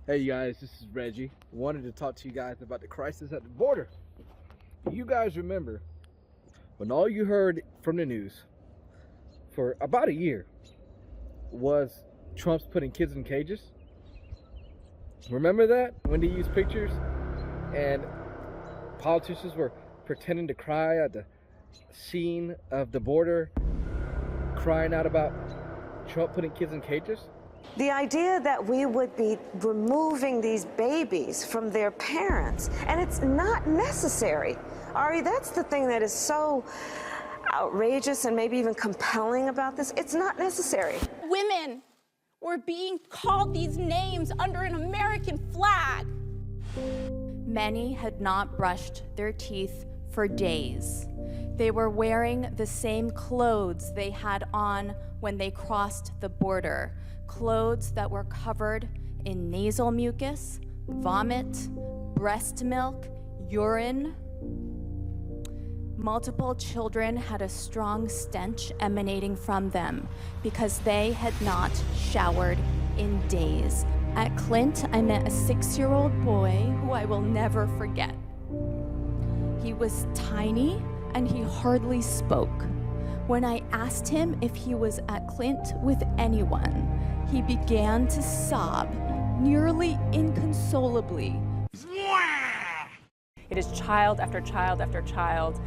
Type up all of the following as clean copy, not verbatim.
Hey you guys, this is Reggie. Wanted to talk to you guys about the crisis at the border. You guys remember when all you heard from the news for about a year was Trump's putting kids in cages? Remember that? When they used pictures and politicians were pretending to cry at the scene of the border, crying out about Trump putting kids in cages? The idea that we would be removing these babies from their parents, and it's not necessary. Ari, that's the thing that is so outrageous and maybe even compelling about this. It's not necessary. Women were being called these names under an American flag. Many had not brushed their teeth for days. They were wearing the same clothes they had on when they crossed the border, clothes that were covered in nasal mucus, vomit, breast milk, urine. Multiple children had a strong stench emanating from them because they had not showered in days. At Clint, I met a 6-year-old boy who I will never forget. He was tiny and he hardly spoke. When I asked him if he was at Clint with anyone, he began to sob, nearly inconsolably. It is child after child after child.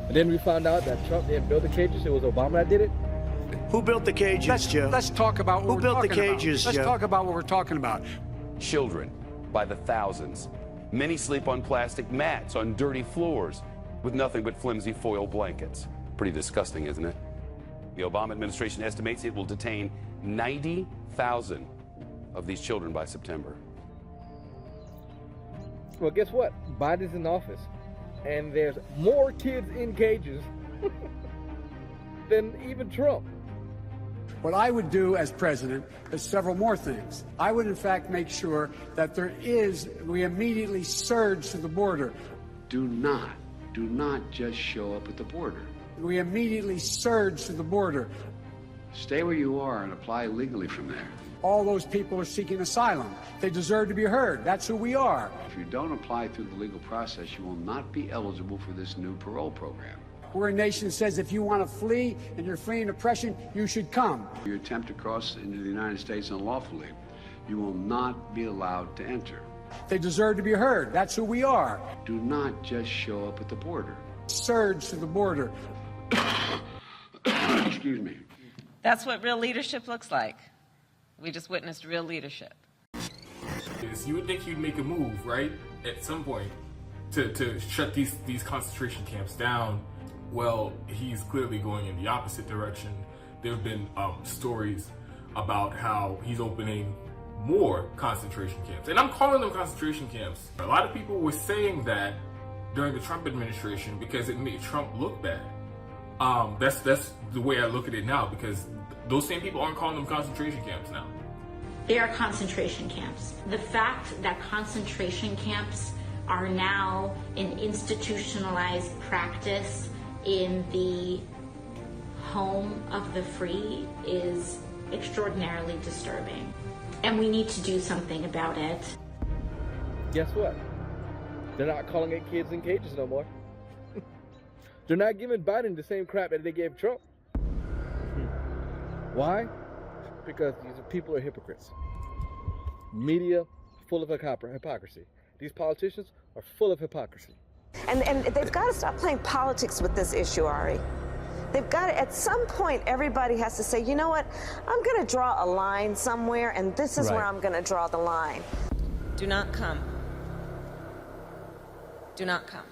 And then we found out that Trump didn't build the cages, it was Obama that did it. Who built the cages, Joe? Let's talk about what Who built the cages, Let's Joe? talk about what we're talking about. Children by the thousands. Many sleep on plastic mats, on dirty floors, with nothing but flimsy foil blankets. Pretty disgusting, isn't it? The Obama administration estimates it will detain 90,000 of these children by September. Well, guess what? Biden's in office, and there's more kids in cages than even Trump. What I would do as president is several more things. I would, in fact, make sure that we immediately surge to the border. Do not just show up at the border. We immediately surge to the border. Stay where you are and apply legally from there. All those people are seeking asylum. They deserve to be heard. That's who we are. If you don't apply through the legal process, you will not be eligible for this new parole program. We're a nation that says if you want to flee and you're fleeing oppression, you should come. If you attempt to cross into the United States unlawfully, you will not be allowed to enter. They deserve to be heard. That's who we are. Do not just show up at the border. Surge to the border. Excuse me. That's what real leadership looks like. We just witnessed real leadership. You would think he'd make a move, right, at some point to shut these concentration camps down. Well, he's clearly going in the opposite direction. There have been stories about how he's opening more concentration camps. And I'm calling them concentration camps. A lot of people were saying that during the Trump administration because it made Trump look bad. That's the way I look at it now, because those same people aren't calling them concentration camps now. They are concentration camps. The fact that concentration camps are now an institutionalized practice in the home of the free is extraordinarily disturbing. And we need to do something about it. Guess what? They're not calling it kids in cages no more. They're not giving Biden the same crap that they gave Trump. Why? Because these people are hypocrites. Media full of hypocrisy. These politicians are full of hypocrisy. And they've got to stop playing politics with this issue, Ari. They've got to, at some point, everybody has to say, you know what, I'm going to draw a line somewhere, and this is where I'm going to draw the line. Do not come. Do not come.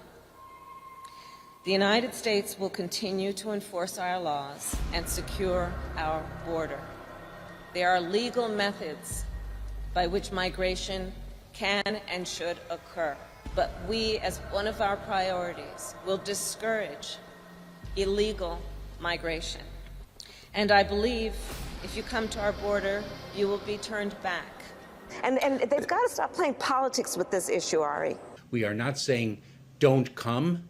The United States will continue to enforce our laws and secure our border. There are legal methods by which migration can and should occur. But we, as one of our priorities, will discourage illegal migration. And I believe if you come to our border, you will be turned back. And they've got to stop playing politics with this issue, Ari. We are not saying don't come.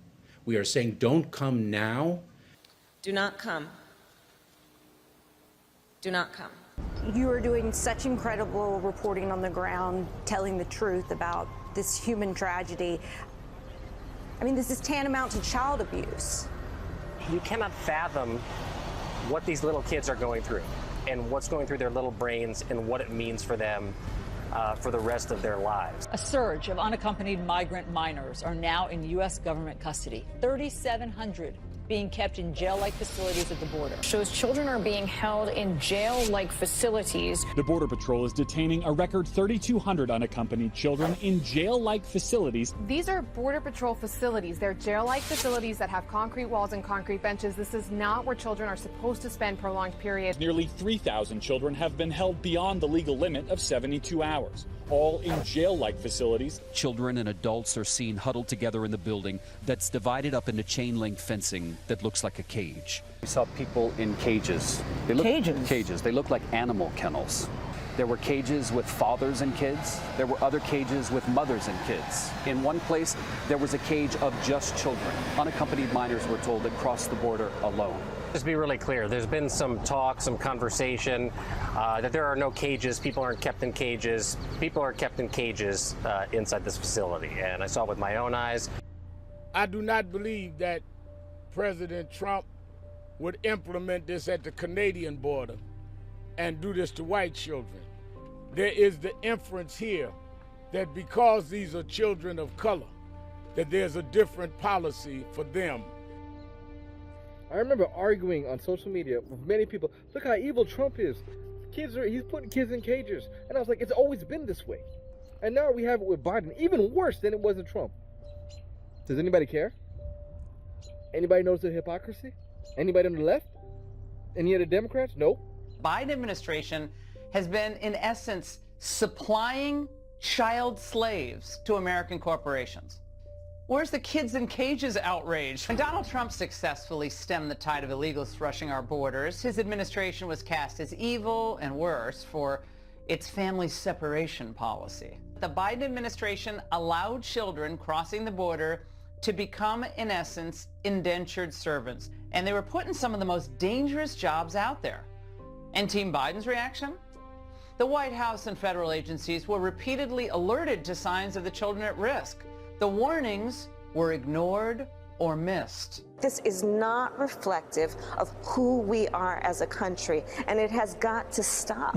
We are saying don't come now. Do not come. Do not come. You are doing such incredible reporting on the ground, telling the truth about this human tragedy. I mean, this is tantamount to child abuse. You cannot fathom what these little kids are going through and what's going through their little brains and what it means for them for the rest of their lives. A surge of unaccompanied migrant minors are now in U.S. government custody. 3,700 being kept in jail-like facilities at the border. Shows children are being held in jail-like facilities. The Border Patrol is detaining a record 3,200 unaccompanied children in jail-like facilities. These are Border Patrol facilities. They're jail-like facilities that have concrete walls and concrete benches. This is not where children are supposed to spend prolonged periods. Nearly 3,000 children have been held beyond the legal limit of 72 hours, all in jail-like facilities. Children and adults are seen huddled together in the building that's divided up into chain-link fencing that looks like a cage. We saw people in cages. Cages. They look like animal kennels. There were cages with fathers and kids. There were other cages with mothers and kids. In one place, there was a cage of just children. Unaccompanied minors were told that crossed the border alone. Just be really clear, there's been some talk, some conversation that there are no cages, people aren't kept in cages. People are kept in cages inside this facility, and I saw it with my own eyes. I do not believe that President Trump would implement this at the Canadian border and do this to white children. There is the inference here that because these are children of color, that there's a different policy for them. I remember arguing on social media with many people, look how evil Trump is. He's putting kids in cages. And I was like, it's always been this way. And now we have it with Biden, even worse than it was in Trump. Does anybody care? Anybody notice the hypocrisy? Anybody on the left? Any of the Democrats? Nope. Biden administration has been, in essence, supplying child slaves to American corporations. Where's the kids in cages outrage? When Donald Trump successfully stemmed the tide of illegals rushing our borders, his administration was cast as evil and worse for its family separation policy. The Biden administration allowed children crossing the border to become, in essence, indentured servants. And they were put in some of the most dangerous jobs out there. And Team Biden's reaction? The White House and federal agencies were repeatedly alerted to signs of the children at risk. The warnings were ignored or missed. This is not reflective of who we are as a country, and it has got to stop.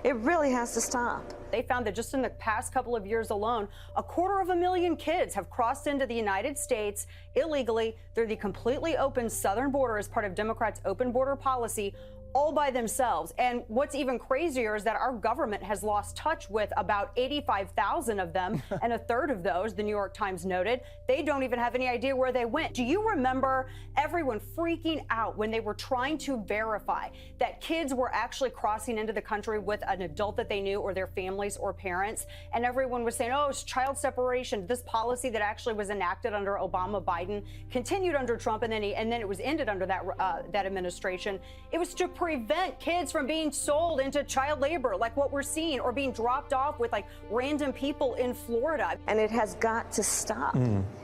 It really has to stop. They found that just in the past couple of years alone, 250,000 kids have crossed into the United States illegally through the completely open southern border as part of Democrats' open border policy, all by themselves. And what's even crazier is that our government has lost touch with about 85,000 of them, and a third of those, the New York Times noted, they don't even have any idea where they went. Do you remember everyone freaking out when they were trying to verify that kids were actually crossing into the country with an adult that they knew or their families or parents? And everyone was saying, oh, it's child separation. This policy that actually was enacted under Obama, Biden, continued under Trump, and then it was ended under that administration. It was to prevent kids from being sold into child labor like what we're seeing, or being dropped off with like random people in Florida. And it has got to stop.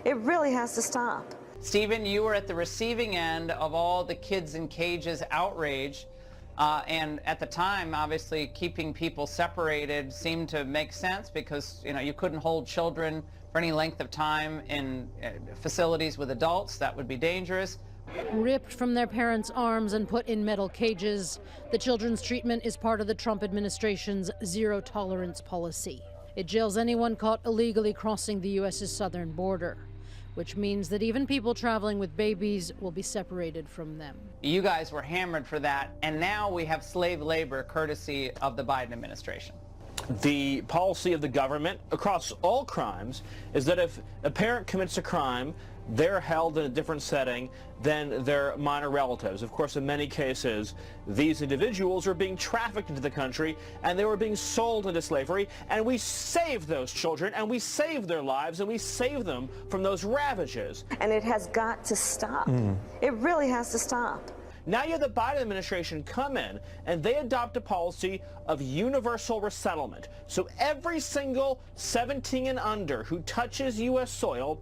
It really has to stop. Stephen, you were at the receiving end of all the kids in cages outrage. And at the time, obviously, keeping people separated seemed to make sense because, you couldn't hold children for any length of time in facilities with adults. That would be dangerous. Ripped from their parents' arms and put in metal cages, the children's treatment is part of the Trump administration's zero-tolerance policy. It jails anyone caught illegally crossing the U.S.'s southern border, which means that even people traveling with babies will be separated from them. You guys were hammered for that, and now we have slave labor courtesy of the Biden administration. The policy of the government across all crimes is that if a parent commits a crime, they're held in a different setting than their minor relatives. Of course, in many cases, these individuals are being trafficked into the country and they were being sold into slavery, and we saved those children and we saved their lives and we saved them from those ravages. And it has got to stop. It really has to stop. Now you have the Biden administration come in and they adopt a policy of universal resettlement. So every single 17 and under who touches U.S. soil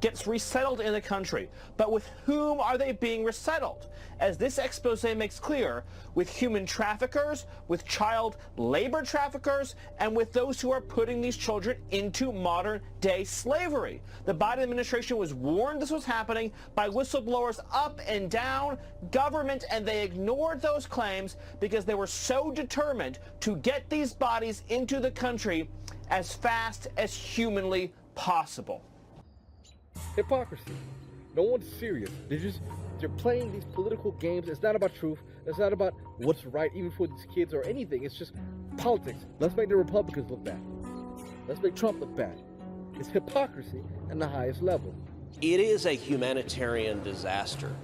gets resettled in the country. But with whom are they being resettled? As this expose makes clear, with human traffickers, with child labor traffickers, and with those who are putting these children into modern-day slavery. The Biden administration was warned this was happening by whistleblowers up and down government, and they ignored those claims because they were so determined to get these bodies into the country as fast as humanly possible. Hypocrisy. No one's serious. They're playing these political games. It's not about truth. It's not about what's right, even for these kids or anything. It's just politics. Let's make the Republicans look bad. Let's make Trump look bad. It's hypocrisy at the highest level. It is a humanitarian disaster.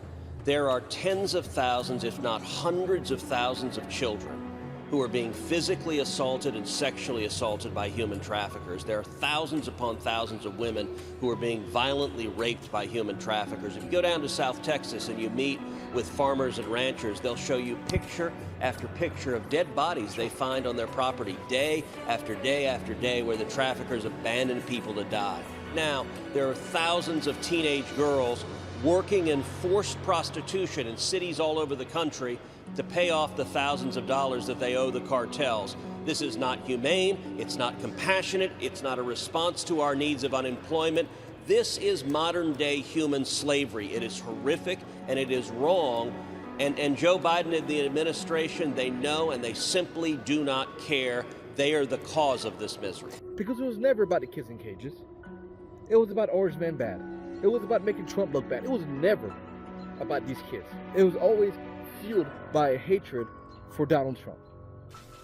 There are tens of thousands, if not hundreds of thousands of children who are being physically assaulted and sexually assaulted by human traffickers. There are thousands upon thousands of women who are being violently raped by human traffickers. If you go down to South Texas and you meet with farmers and ranchers, they'll show you picture after picture of dead bodies they find on their property day after day after day where the traffickers abandon people to die. Now, there are thousands of teenage girls working in forced prostitution in cities all over the country to pay off the thousands of dollars that they owe the cartels. This is not humane, it's not compassionate, it's not a response to our needs of unemployment. This is modern-day human slavery. It is horrific and it is wrong. And Joe Biden and the administration, they know and they simply do not care. They are the cause of this misery. Because it was never about the kids in cages. It was about Orange Man bad. It was about making Trump look bad. It was never about these kids. It was always fueled by a hatred for Donald Trump.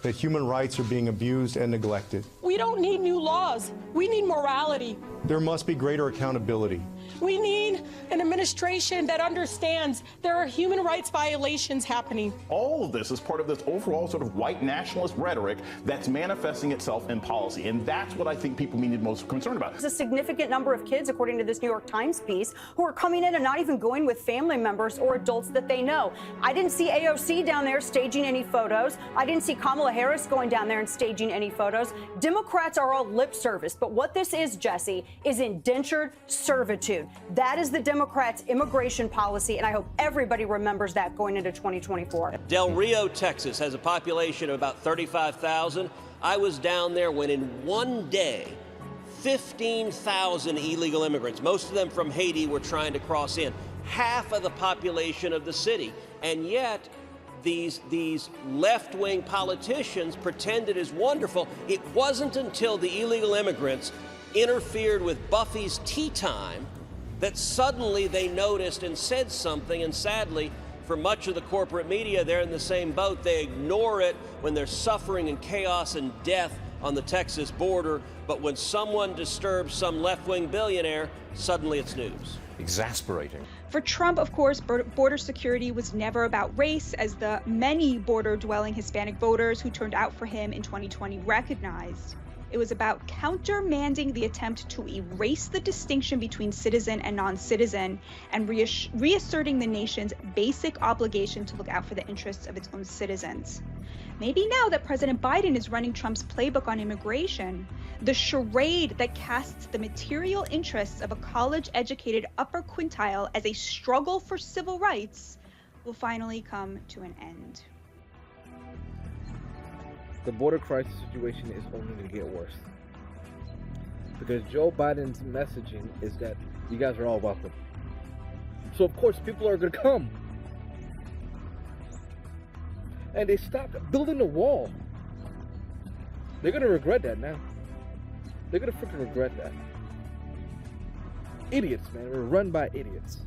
That human rights are being abused and neglected. We don't need new laws. We need morality. There must be greater accountability. We need an administration that understands there are human rights violations happening. All of this is part of this overall sort of white nationalist rhetoric that's manifesting itself in policy. And that's what I think people need most concerned about. There's a significant number of kids, according to this New York Times piece, who are coming in and not even going with family members or adults that they know. I didn't see AOC down there staging any photos. I didn't see Kamala Harris going down there and staging any photos. Democrats are all lip service. But what this is, Jesse, is indentured servitude. That is the Democrats' immigration policy, and I hope everybody remembers that going into 2024. Del Rio, Texas has a population of about 35,000. I was down there when in one day, 15,000 illegal immigrants, most of them from Haiti, were trying to cross in. Half of the population of the city. And yet, these left-wing politicians pretend it is wonderful. It wasn't until the illegal immigrants interfered with Buffy's tea time that suddenly they noticed and said something, and sadly, for much of the corporate media, they're in the same boat. They ignore it when there's suffering and chaos and death on the Texas border, but when someone disturbs some left-wing billionaire, suddenly it's news. Exasperating. For Trump, of course, border security was never about race, as the many border-dwelling Hispanic voters who turned out for him in 2020 recognized. It was about countermanding the attempt to erase the distinction between citizen and non-citizen and reasserting the nation's basic obligation to look out for the interests of its own citizens. Maybe now that President Biden is running Trump's playbook on immigration, the charade that casts the material interests of a college-educated upper quintile as a struggle for civil rights will finally come to an end. The border crisis situation is only going to get worse. Because Joe Biden's messaging is that you guys are all welcome. So of course people are going to come. And they stopped building the wall. They're going to regret that now. They're going to freaking regret that. Idiots, man. We're run by idiots.